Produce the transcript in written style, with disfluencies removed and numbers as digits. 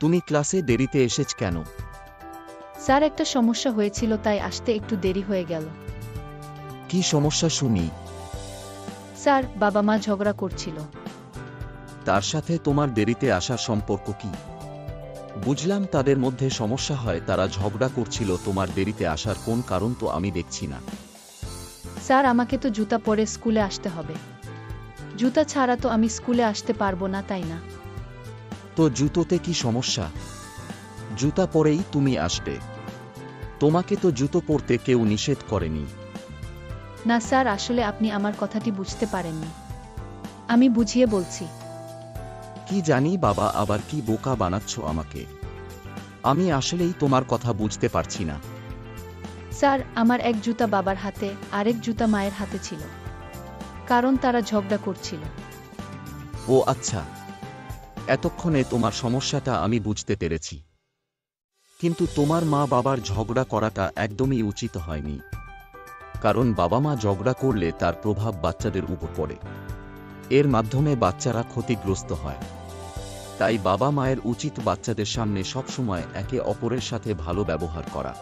তুমি ক্লাসে দেরিতে এসেছ কেন? স্যার, একটা সমস্যা হয়েছিল, তাই আসতে একটু দেরি হয়ে গেল। কি সমস্যা শুনি? স্যার, বাবা মা ঝগড়া করছিল। তার সাথে তোমার দেরিতে আসার সম্পর্ক কি? বুঝলাম তাদের মধ্যে সমস্যা হয়, তারা ঝগড়া করছিল। তোমার দেরিতে আসার কোন কারণ তো আমি দেখছি না। স্যার, আমাকে তো জুতা পরে স্কুলে আসতে হবে। জুতা ছাড়া তো আমি স্কুলে আসতে পারবো না, তাই না? তো জুতোতে কি সমস্যা? জুতা পরেই তুমি আসবে। তোমাকে তো জুতো পরতে কেউ নিষেধ করেনি। না স্যার, আসলে আপনি আমার কথাটি বুঝতে পারেননি। আমি বুঝিয়ে বলছি। কি জানি বাবা, আবার কি বোকা বানাচ্ছ আমাকে। আমি আসলেই তোমার কথা বুঝতে পারছি না। স্যার, আমার এক জুতা বাবার হাতে, আরেক জুতা মায়ের হাতে ছিল, কারণ তারা ঝগড়া করছিল। ও আচ্ছা, এতক্ষণে তোমার সমস্যাটা আমি বুঝতে পেরেছি। কিন্তু তোমার মা বাবার ঝগড়া করাটা একদমই উচিত হয়নি, কারণ বাবা মা ঝগড়া করলে তার প্রভাব বাচ্চাদের উপর পড়ে। এর মাধ্যমে বাচ্চারা ক্ষতিগ্রস্ত হয়। তাই বাবা মায়ের উচিত বাচ্চাদের সামনে সবসময় একে অপরের সাথে ভালো ব্যবহার করা।